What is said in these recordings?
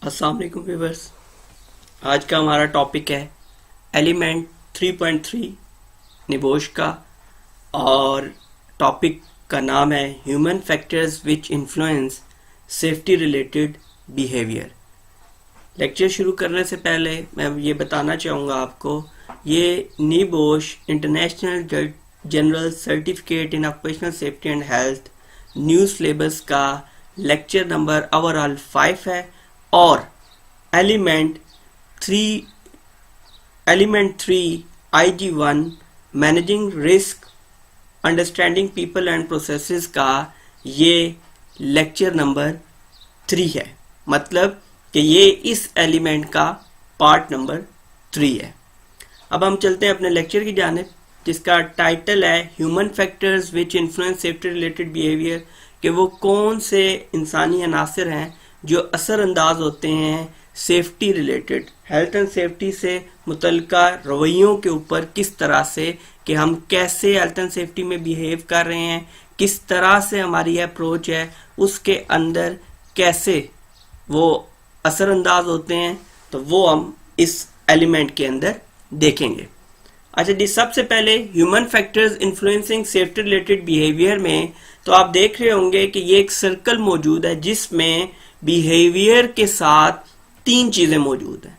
अस्सलाम वालेकुम व्यूअर्स। आज का हमारा टॉपिक है एलिमेंट 3.3 निबोश का, और टॉपिक का नाम है human factors which influence safety related behaviour. Lecture शुरू करने से पहले मैं ये बताना चाहूँगा आपको, ये NEBOSH international general certificate in occupational safety and health new syllabus का लेक्चर नंबर ओवरऑल 5 है, और element 3 IG1 managing risk understanding people and processes का ये लेक्चर नंबर 3 है। मतलब कि ये इस एलिमेंट का पार्ट नंबर 3 है। अब हम चलते हैं अपने लेक्चर की जानिब, जिसका टाइटल है human factors which influence safety related behaviour, कि वो कौन से इंसानी अनासर हैं जो असरअंदाज होते हैं safety related, health and safety से मुतल्लिका रवैयों के ऊपर, किस तरह से कि हम कैसे हेल्थ एंड सेफ्टी में बिहेव कर रहे हैं, किस तरह से हमारी अप्रोच है, उसके अंदर कैसे वो असरअंदाज होते हैं, तो वो हम इस एलिमेंट के अंदर देखेंगे। अच्छा जी, सबसे पहले human factors influencing safety related behaviour में तो आप देख रहे होंगे कि ये एक सर्कल मौजूद है जिसमें बिहेवियर के साथ 3 चीजें मौजूद हैं।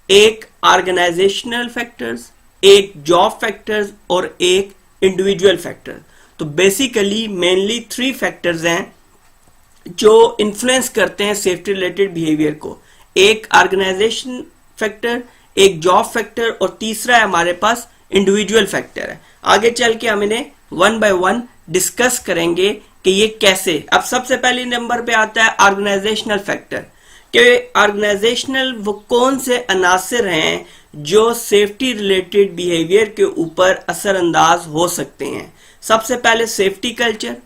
एक ऑर्गेनाइजेशनल फैक्टर्स, एक जॉब फैक्टर्स और एक इंडिविजुअल फैक्टर। तो बेसिकली मेनली 3 फैक्टर्स हैं जो इन्फ्लुएंस करते हैं सेफ्टी रिलेटेड बिहेवियर को। एक ऑर्गेनाइजेशन फैक्टर, एक जॉब फैक्टर, और तीसरा है हमारे पास इंडिविजुअल फैक्टर है। आगे चल के हम इन्हें 1 बाय 1 डिस्कस करेंगे कि ये कैसे। अब सबसे पहले नंबर पे आता है ऑर्गेनाइजेशनल फैक्टर, कि ऑर्गेनाइजेशनल वो कौन से अनासर हैं जो सेफ्टी रिलेटेड बिहेवियर के ऊपर असरअंदाज हो सकते हैं। सबसे पहले सेफ्टी कल्चर,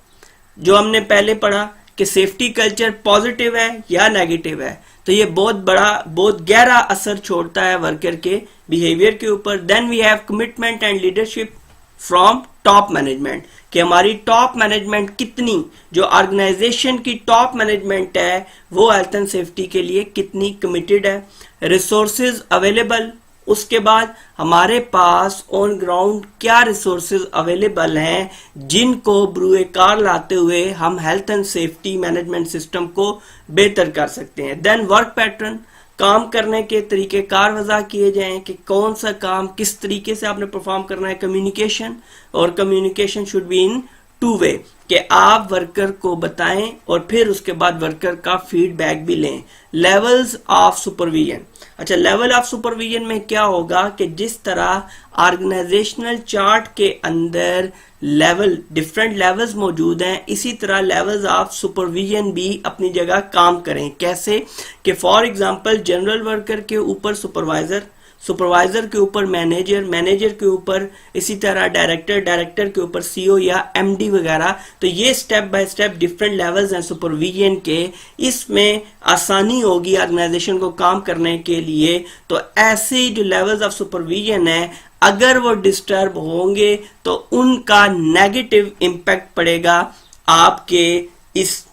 जो हमने पहले पढ़ा कि सेफ्टी कल्चर पॉजिटिव है या नेगेटिव है, तो ये बहुत गहरा असर छोड़ता है वर्कर के बिहेवियर के ऊपर। Then we have commitment and leadership from top management, कि हमारी टॉप मैनेजमेंट कितनी, जो ऑर्गेनाइजेशन की टॉप मैनेजमेंट है वो हेल्थ एंड सेफ्टी के लिए कितनी कमिटेड है। रिसोर्सेज अवेलेबल, उसके बाद हमारे पास ऑन ग्राउंड क्या रिसोर्सेज अवेलेबल हैं जिनको ब्रूए कार लाते हुए हम health and safety management system को बेहतर कर सकते हैं। देन वर्क पैटर्न, काम करने के तरीके कार वजह किए जाएं कि कौन सा काम किस तरीके से आपने परफॉर्म करना है। कम्युनिकेशन, और कम्युनिकेशन शुड बी इन 2 वे, कि आप वर्कर को बताएं और फिर उसके बाद वर्कर का फीडबैक भी लें। लेवल्स ऑफ सुपरविजन, अच्छा लेवल ऑफ सुपरविजन में क्या होगा कि जिस तरह ऑर्गेनाइजेशनल चार्ट के अंदर लेवल, डिफरेंट लेवल्स मौजूद हैं, इसी तरह लेवल्स ऑफ सुपरविजन भी अपनी जगह काम करें। कैसे कि फॉर एग्जांपल जनरल वर्कर के ऊपर सुपरवाइजर, सुपरवाइजर के ऊपर मैनेजर, मैनेजर के ऊपर इसी तरह डायरेक्टर, डायरेक्टर के ऊपर सीईओ या एमडी वगैरह। तो ये step by step different levels हैं सुपरविजन के। इसमें आसानी होगी ऑर्गेनाइजेशन को काम करने के लिए। तो ऐसे जो लेवल्स ऑफ सुपरविजन है, अगर वो डिस्टर्ब होंगे तो उनका नेगेटिव इम्पैक्ट पड़ेगा आपके इस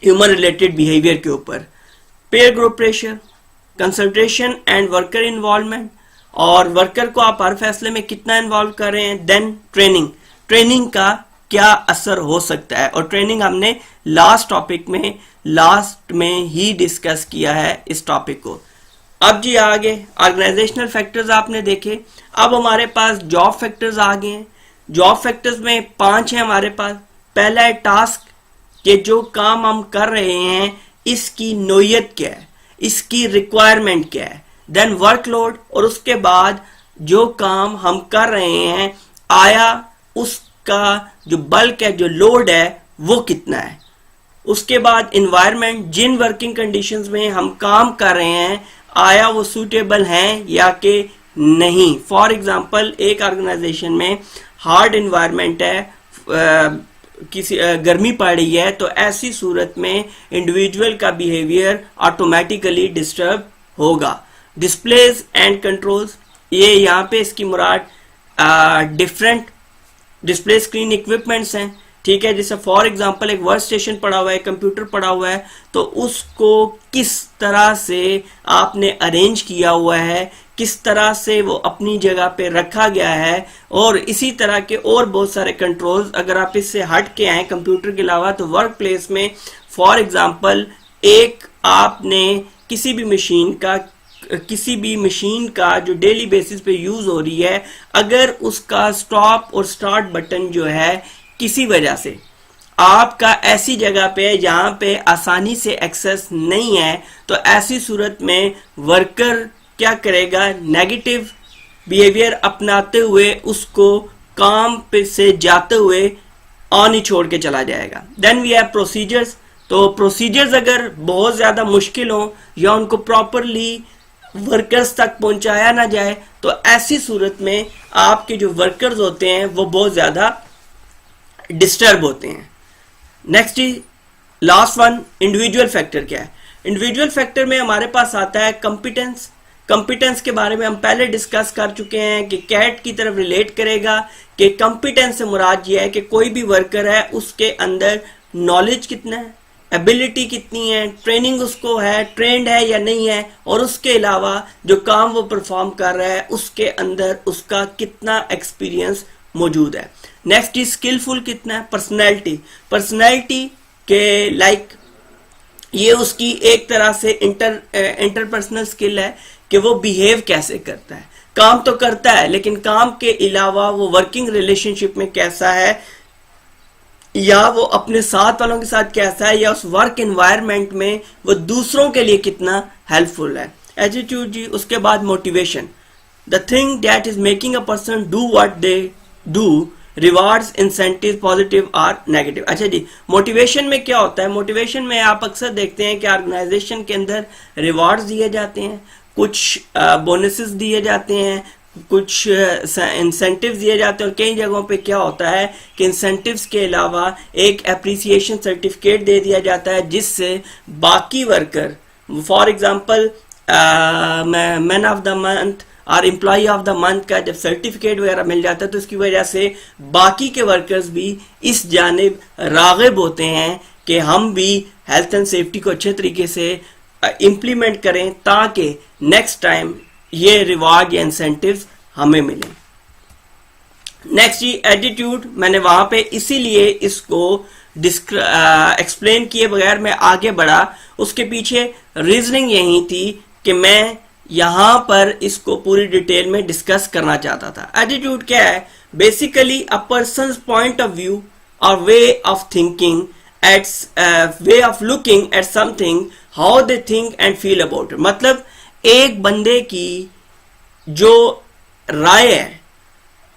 ह्यूमन रिलेटेड बिहेवियर के ऊपर। Pair group pressure, concentration and worker involvement, और वर्कर को आप हर फैसले में कितना इन्वॉल्व कर रहे हैं। देन ट्रेनिंग, ट्रेनिंग का क्या असर हो सकता है, और ट्रेनिंग हमने लास्ट में ही डिस्कस किया है इस टॉपिक को। अब जी आगे ऑर्गेनाइजेशनल फैक्टर्स आपने देखे। अब हमारे पास जॉब फैक्टर्स आ गए हैं। जॉब फैक्टर्स में 5 हैं हमारे पास। पहला है टास्क, कि जो काम हम कर रहे हैं इसकी नोयत क्या है, इसकी रिक्वायरमेंट क्या है। देन वर्कलोड, और उसके बाद जो काम हम कर रहे हैं आया उसका जो बल्क है, जो लोड है वो कितना है। उसके बाद इन्वायरमेंट, जिन वर्किंग कंडीशंस में हम काम कर रहे हैं आया वो सूटेबल हैं या कि नहीं। फॉर एग्जांपल एक ऑर्गेनाइजेशन में हार्ड इन्वायरमेंट है, किसी गर्मी पड़ रही है, तो ऐसी सूरत में इंडिविजुअल का बिहेवियर ऑटोमेटिकली डिस्टर्ब होगा। डिस्प्लेज एंड कंट्रोल्स, ये यहाँ पे इसकी मुराद डिफरेंट डिस्प्ले स्क्रीन इक्विपमेंट्स हैं ठीक है। जैसे फॉर एग्जांपल एक वर्क स्टेशन पड़ा हुआ है, कंप्यूटर पड़ा हुआ है, तो उसको किस तरह से आपने अरेंज किया हुआ है, किस तरह से वो अपनी जगह पे रखा गया है, और इसी तरह के और बहुत सारे कंट्रोल्स अगर आप इससे हट के आए कंप्यूटर के अलावा, तो वर्क प्लेस में फॉर एग्जांपल एक आपने किसी भी मशीन का जो डेली बेसिस पे यूज हो रही है, अगर उसका स्टॉप और स्टार्ट बटन जो है किसी वजह से आपका ऐसी जगह पे जहां पे आसानी से एक्सेस नहीं है, तो ऐसी सूरत में वर्कर क्या करेगा, नेगेटिव बिहेवियर अपनाते हुए उसको काम पे से जाते हुए ऑन ही छोड़ के चला जाएगा। Then we have procedures. तो प्रोसीजर्स अगर बहुत ज्यादा मुश्किल हो या उनको प्रॉपरली वर्कर्स तक पहुंचाया ना जाए, तो ऐसी सूरत में आपके जो वर्कर्स होते हैं वो बहुत ज्यादा डिस्टर्ब होते हैं। Next is last one, individual factor क्या है। इंडिविजुअल फैक्टर में हमारे पास आता है कंपिटेंस। कंपिटेंस के बारे में हम पहले डिस्कस कर चुके हैं कि कैट की तरफ रिलेट करेगा कि कंपिटेंस से मुराद ये है कि कोई भी वर्कर है उसके अंदर नॉलेज कितना है, एबिलिटी कितनी है, ट्रेनिंग उसको है, ट्रेंड है या नहीं है, और उसके अलावा जो काम वो परफॉर्म कर रहा है उसके अंदर उसका कितना एक्सपीरियंस मौजूद है। नेक्स्ट इज स्किलफुल कितना है, पर्सनैलिटी के लाइक ये उसकी एक तरह से इंटरपर्सनल स्किल है कि वो बिहेव कैसे करता है। काम तो करता है लेकिन काम के अलावा वो वर्किंग रिलेशनशिप में कैसा है, या वो अपने साथ वालों के साथ कैसा है, या उस वर्क एनवायरनमेंट में वो दूसरों के लिए कितना हेल्पफुल है। एटीट्यूड जी, उसके बाद motivation, the thing that is making a person do what they do, rewards, incentive, positive और नेगेटिव। अच्छा जी, मोटिवेशन में क्या होता है, मोटिवेशन में आप अक्सर देखते हैं कि ऑर्गेनाइजेशन के अंदर रिवार्ड्स दिए जाते हैं, कुछ बोनसेस दिए जाते हैं, कुछ इंसेंटिव्स दिए जाते हैं, और कई जगहों पे क्या होता है कि इंसेंटिव्स के अलावा एक एप्रिसिएशन सर्टिफिकेट दे दिया जाता है, जिससे बाकी worker for example man of the month और एम्प्लॉय ऑफ द मंथ का जब सर्टिफिकेट वगैरह मिल जाता है, तो इसकी वजह से बाकी के वर्कर्स भी इस जानिब राग़िब होते हैं कि हम भी हेल्थ एंड सेफ्टी को अच्छे तरीके से इम्प्लीमेंट करें ताकि नेक्स्ट टाइम ये रिवार्ड या इंसेंटिव्स हमें मिले। नेक्स्ट जी एटीट्यूड, मैंने वहां पे इसीलिए इसको एक्सप्लेन किए बगैर मैं आगे बढ़ा, उसके पीछे रीजनिंग यही थी कि मैं यहां पर इसको पूरी डिटेल में डिस्कस करना चाहता था। एटीट्यूड क्या है, basically a person's point of view और way of thinking at way of looking at something, how they think and feel about it. मतलब एक बंदे की जो राय है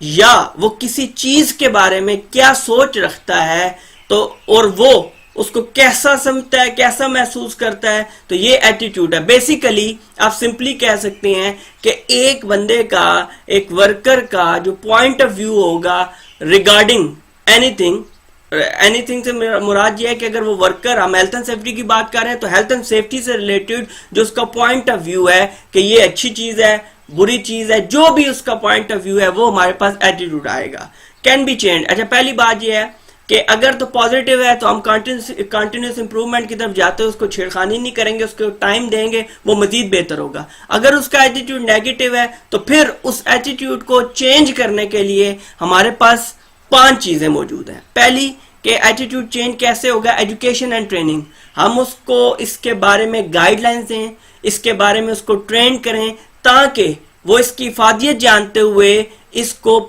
या वो किसी चीज के बारे में क्या सोच रखता है, तो और वो उसको कैसा समझता है, कैसा महसूस करता है, तो ये एटीट्यूड है। बेसिकली आप सिंपली कह सकते हैं कि एक बंदे का, एक वर्कर का जो पॉइंट ऑफ व्यू होगा रिगार्डिंग एनीथिंग, एनीथिंग से मुराद ये है कि अगर वो वर्कर, हम हेल्थ एंड सेफ्टी की बात कर रहे हैं, तो हेल्थ एंड सेफ्टी से रिलेटेड जो उसका पॉइंट ऑफ व्यू है कि ये अच्छी चीज है, बुरी चीज है, जो भी उसका पॉइंट ऑफ व्यू है, वो हमारे पास एटीट्यूड आएगा। Can be change. अच्छा, पहली बात ये है कि अगर तो पॉजिटिव है तो हम कंटिन्यूस इंप्रूवमेंट की तरफ जाते हैं, उसको छेड़खानी नहीं करेंगे, उसको टाइम देंगे, वो मजीद बेहतर होगा। अगर उसका एटीट्यूड नेगेटिव है तो फिर उस एटीट्यूड को चेंज करने के लिए हमारे पास 5 चीजें मौजूद हैं। पहली कि एटीट्यूड चेंज कैसे होगा, एजुकेशन एंड ट्रेनिंग। हम उसको इसके बारे में गाइडलाइंस दें, इसके बारे में उसको ट्रेन करें ताकि वो इसकी इफादियत जानते हुए इसको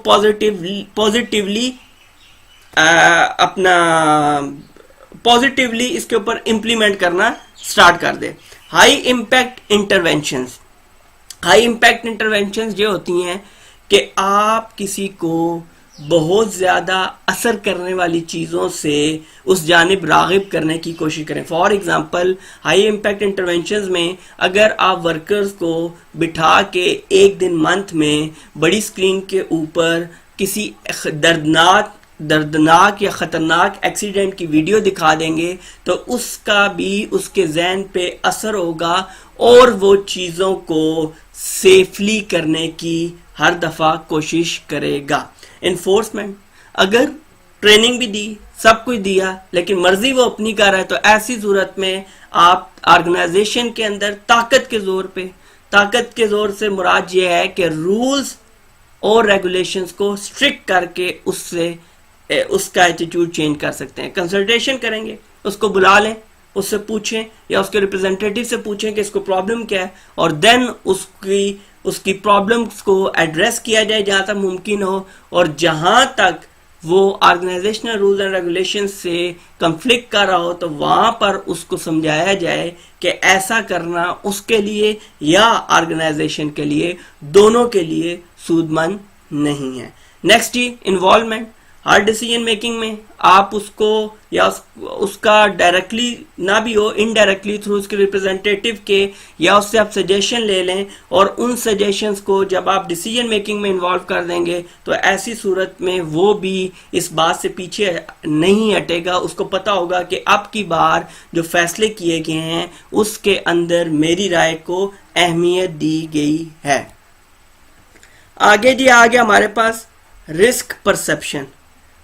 पॉजिटिवली इसके ऊपर इंप्लीमेंट करना स्टार्ट कर दे। High impact interventions, high impact interventions ये होती हैं कि आप किसी को बहुत ज्यादा असर करने वाली चीजों से उस जानिब रागिब करने की कोशिश करें। For example, high impact interventions में अगर आप वर्कर्स को बिठा के एक दिन मंथ में बड़ी स्क्रीन के ऊपर किसी दर्दनाक या खतरनाक एक्सीडेंट की वीडियो दिखा देंगे, तो उसका भी उसके ज़हन पे असर होगा और वो चीज़ों को सेफली करने की हर दफ़ा कोशिश करेगा। इन्फोर्समेंट, अगर ट्रेनिंग भी दी, सब कुछ दिया, लेकिन मर्जी वो अपनी कर रहा है, तो ऐसी सूरत में आप ऑर्गेनाइजेशन के अंदर ताकत के जोर से मुराद ये है कि रूल्स और रेगुलेशंस को स्ट्रिक्ट करके उसका एटीट्यूड चेंज कर सकते हैं। कंसल्टेशन करेंगे, उसको बुला लें, उससे पूछें या उसके रिप्रेजेंटेटिव से पूछें कि इसको प्रॉब्लम क्या है, और देन उसकी प्रॉब्लम्स को एड्रेस किया जाए जहां तक मुमकिन हो, और जहां तक वो ऑर्गेनाइजेशनल रूल्स एंड रेगुलेशन से कंफ्लिक्ट कर रहा हो तो वहां पर उसको समझाया जाए कि ऐसा करना उसके लिए या ऑर्गेनाइजेशन के लिए, दोनों के लिए सूदमंद नहीं है। नेक्स्ट ही इन्वॉल्वमेंट। हर डिसीजन मेकिंग में आप उसको या उसका डायरेक्टली ना भी हो, इनडायरेक्टली थ्रू उसके रिप्रेजेंटेटिव के या उससे आप सजेशन ले लें, और उन सजेशंस को जब आप डिसीजन मेकिंग में इन्वॉल्व कर देंगे तो ऐसी सूरत में वो भी इस बात से पीछे नहीं हटेगा। उसको पता होगा कि अब की बार जो फैसले किए गए हैं उसके अंदर मेरी राय को अहमियत दी गई है। आगे जी आगे हमारे पास रिस्क परसेप्शन।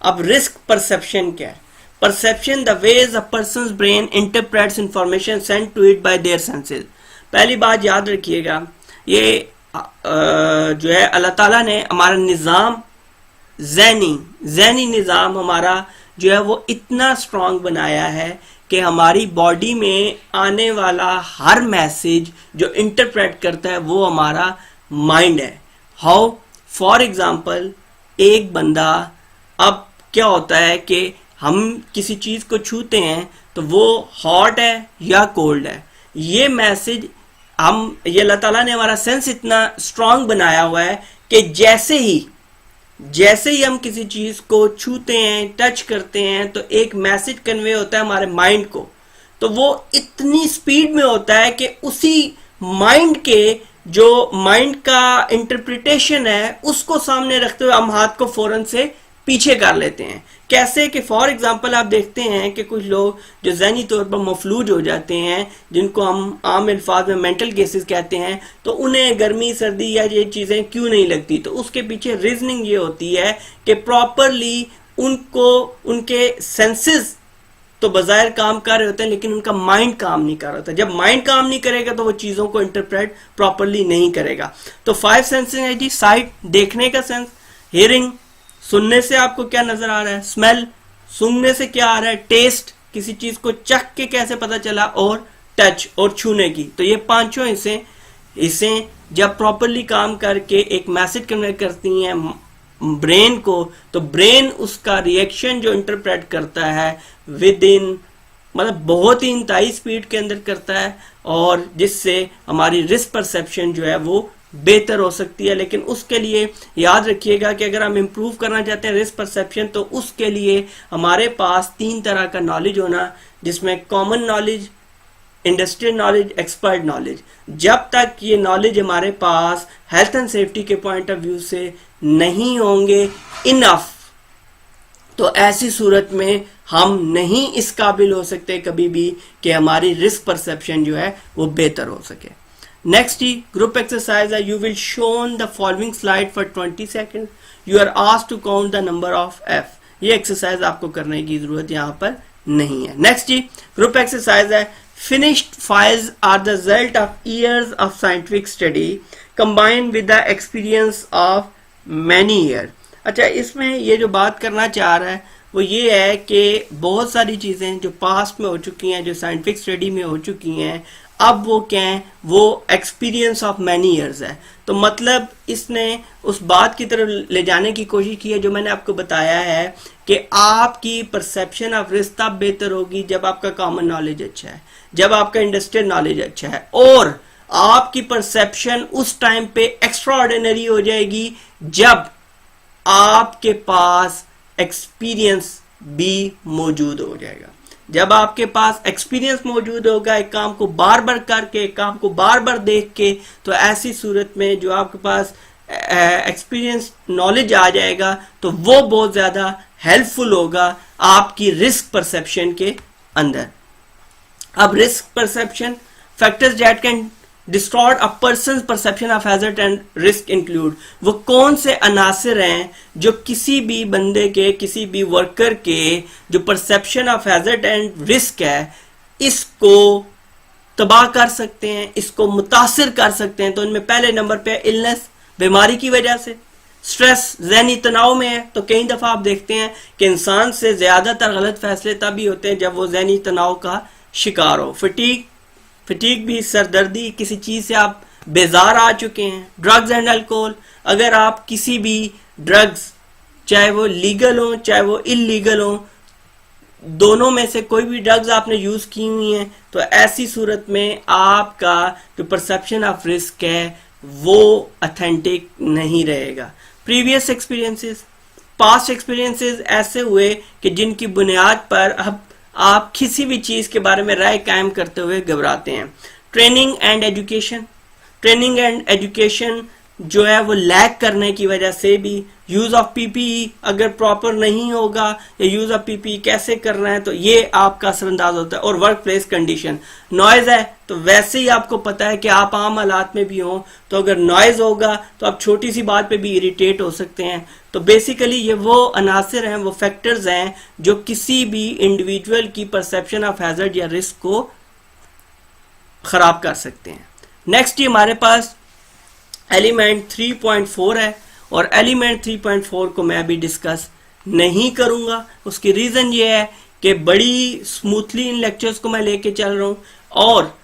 अब रिस्क परसेप्शन क्या है? Perception the ways a person's brain interprets information sent to it by their senses. पहली बात याद रखिएगा, ये जो है अल्लाह ताला ने हमारा निज़ाम, ज़हनी निज़ाम हमारा जो है वो इतना स्ट्रांग बनाया है कि हमारी बॉडी में आने वाला हर मैसेज जो इंटरप्रेट करता है वो हमारा माइंड है। हाउ? फॉर एग्जाम्पल, एक बंदा, अब क्या होता है कि हम किसी चीज को छूते हैं तो वो हॉट है या कोल्ड है, ये मैसेज ये अल्लाह ताला ने हमारा सेंस इतना स्ट्रांग बनाया हुआ है कि जैसे ही हम किसी चीज को छूते हैं, टच करते हैं, तो एक मैसेज कन्वे होता है हमारे माइंड को। तो वो इतनी स्पीड में होता है कि उसी माइंड का इंटरप्रिटेशन है उसको सामने रखते हुए हम हाथ को फौरन से पीछे कर लेते हैं। कैसे कि फॉर एग्जांपल आप देखते हैं कि कुछ लोग जो ज़हनी तौर पर मफलूज हो जाते हैं, जिनको हम आम अल्फाज में मेंटल केसेस कहते हैं, तो उन्हें गर्मी सर्दी या ये चीज़ें क्यों नहीं लगती, तो उसके पीछे रीजनिंग ये होती है कि प्रॉपरली उनके सेंसेस तो बज़ाहिर काम कर रहे होते हैं लेकिन उनका माइंड काम नहीं कर रहा होता। जब माइंड काम नहीं करेगा तो वो चीज़ों को इंटरप्रेट प्रॉपरली नहीं करेगा। तो 5 सेंसेस है जी। साइट, देखने का सेंस, हियरिंग, सुनने से आपको क्या नजर आ रहा है, स्मेल, सूंघने से क्या आ रहा है, टेस्ट, किसी चीज को चख के कैसे पता चला, और टच और छूने की। तो ये पांचों हिस्से जब प्रॉपरली काम करके एक मैसेज कन्वे करती हैं ब्रेन को, तो ब्रेन उसका रिएक्शन जो इंटरप्रेट करता है विद इन मतलब बहुत ही इंतहाई स्पीड के अंदर करता है, और जिससे हमारी रिस्क परसेप्शन जो है वो बेहतर हो सकती है। लेकिन उसके लिए याद रखिएगा कि अगर हम इम्प्रूव करना चाहते हैं रिस्क परसेप्शन, तो उसके लिए हमारे पास 3 तरह का नॉलेज होना, जिसमें common knowledge, industrial knowledge, expert knowledge. जब तक ये नॉलेज हमारे पास हेल्थ एंड सेफ्टी के पॉइंट ऑफ व्यू से नहीं होंगे इनफ, तो ऐसी सूरत में हम नहीं इस काबिल हो सकते कभी भी कि हमारी रिस्क परसेप्शन जो है वो बेहतर हो सके। नेक्स्ट ही ग्रुप एक्सरसाइज है। You will shown the following slide for 20 second. You are asked to count the number of F. ये एक्सरसाइज आपको करने की जरूरत यहाँ पर नहीं है। नेक्स्ट जी ग्रुप एक्सरसाइज है। Finished files are the result of years of scientific study combined with the experience of many year. अच्छा, इसमें ये जो बात करना चाह रहा है वो ये है कि बहुत सारी चीज़ें जो पास्ट में हो चुकी हैं, जो साइंटिफिक स्टडी में हो चुकी हैं, अब वो क्या है, वो एक्सपीरियंस ऑफ मैनी ईयर्स है। तो मतलब इसने उस बात की तरफ ले जाने की कोशिश की है जो मैंने आपको बताया है कि आपकी परसेप्शन ऑफ रिस्क तब बेहतर होगी जब आपका कॉमन नॉलेज अच्छा है, जब आपका इंडस्ट्रियल नॉलेज अच्छा है, और आपकी परसेप्शन उस टाइम पे एक्स्ट्रा ऑर्डिनरी हो जाएगी जब आपके पास एक्सपीरियंस भी मौजूद हो जाएगा। जब आपके पास एक्सपीरियंस मौजूद होगा एक काम को बार बार करके, एक काम को बार बार देख के, तो ऐसी सूरत में जो आपके पास एक्सपीरियंस नॉलेज आ जाएगा तो वो बहुत ज्यादा हेल्पफुल होगा आपकी रिस्क परसेप्शन के अंदर। अब risk perception factors that can distort a person perception of hazard and risk include, वो कौन से अनासर हैं जो किसी भी बंदे के, किसी भी वर्कर के जो perception of hazard and risk है इसको तबाह कर सकते हैं, इसको मुतासिर कर सकते हैं। तो इनमें पहले नंबर पे इलनेस, बीमारी की वजह से, स्ट्रेस, ज़हनी तनाव में है। तो कई दफ़ा आप देखते हैं कि इंसान से ज़्यादातर गलत फैसले तभी होते हैं जब वो ज़हनी तनाव का शिकार हो। फटीग भी सरदर्दी, किसी चीज़ से आप बेजार आ चुके हैं। ड्रग्स एंड अल्कोहल, अगर आप किसी भी ड्रग्स, चाहे वो लीगल हो चाहे वो इलीगल हो, दोनों में से कोई भी ड्रग्स आपने यूज़ की हुई हैं, तो ऐसी सूरत में आपका जो परसेप्शन ऑफ रिस्क है वो ऑथेंटिक नहीं रहेगा। प्रीवियस एक्सपीरियंसेस, पास्ट एक्सपीरियंसेस ऐसे हुए कि जिनकी बुनियाद पर अब आप किसी भी चीज़ के बारे में राय कायम करते हुए घबराते हैं। ट्रेनिंग एंड एजुकेशन जो है वो लैक करने की वजह से भी, यूज़ ऑफ पीपीई अगर प्रॉपर नहीं होगा या यूज़ ऑफ पीपीई कैसे करना है तो ये आपका असरअंदाज होता है। और वर्क प्लेस कंडीशन, नॉइज़ है तो वैसे ही आपको पता है कि आप आम हालात में भी हों तो अगर नॉइज़ होगा तो आप छोटी सी बात पे भी इरिटेट हो सकते हैं। तो बेसिकली ये वो अनासर हैं, वो फैक्टर्स हैं जो किसी भी इंडिविजुअल की परसेप्शन ऑफ हैजर्ड या रिस्क को ख़राब कर सकते हैं। नेक्स्ट ये हमारे पास एलिमेंट 3.4 है और एलिमेंट 3.4 को मैं अभी डिस्कस नहीं करूंगा। उसकी रीज़न ये है कि बड़ी स्मूथली इन लेक्चर्स को मैं लेके चल रहा हूँ और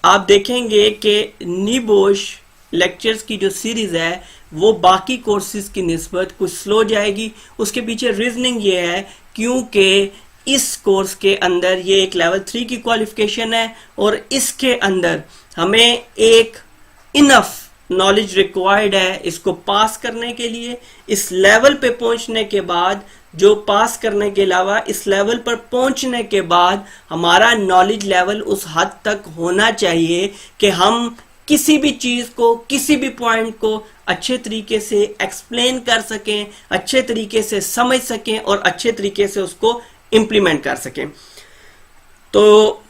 आप देखेंगे कि नीबोश लेक्चर्स की जो सीरीज़ है वो बाकी कोर्सेज की निस्बत कुछ स्लो जाएगी। उसके पीछे रीजनिंग ये है क्योंकि इस कोर्स के अंदर ये एक लेवल 3 की क्वालिफिकेशन है और इसके अंदर हमें एक इनफ नॉलेज रिक्वायर्ड है इसको पास करने के लिए। इस लेवल पे पहुंचने के बाद, जो पास करने के अलावा इस लेवल पर पहुंचने के बाद हमारा नॉलेज लेवल उस हद तक होना चाहिए कि हम किसी भी चीज को, किसी भी पॉइंट को अच्छे तरीके से एक्सप्लेन कर सकें, अच्छे तरीके से समझ सकें और अच्छे तरीके से उसको इम्प्लीमेंट कर सकें। तो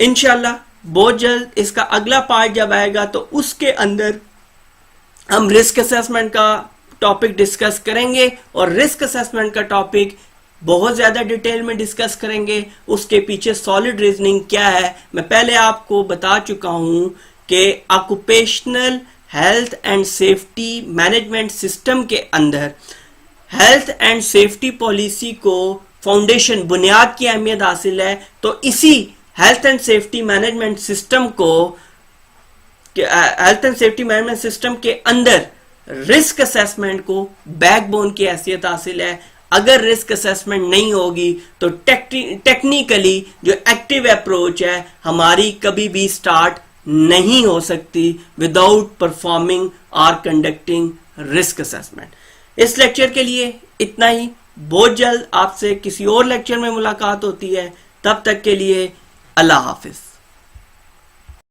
इंशाल्लाह बहुत जल्द इसका अगला पार्ट जब आएगा तो उसके अंदर हम रिस्क असेसमेंट का टॉपिक डिस्कस करेंगे और रिस्क असेसमेंट का टॉपिक बहुत ज़्यादा डिटेल में डिस्कस करेंगे। उसके पीछे सॉलिड रीजनिंग क्या है मैं पहले आपको बता चुका हूं कि occupational health and safety management system के अंदर हेल्थ एंड सेफ्टी पॉलिसी को फाउंडेशन, बुनियाद की अहमियत हासिल है। तो इसी health and safety management system को, health and safety management system के अंदर रिस्क असेसमेंट को बैकबोन की हैसियत हासिल है। अगर रिस्क असेसमेंट नहीं होगी तो टेक्निकली जो एक्टिव अप्रोच है हमारी कभी भी स्टार्ट नहीं हो सकती विदाउट परफॉर्मिंग और कंडक्टिंग रिस्क असेसमेंट। इस लेक्चर के लिए इतना ही। बहुत जल्द आपसे किसी और लेक्चर में मुलाकात होती है। तब तक के लिए अल्लाह हाफिज।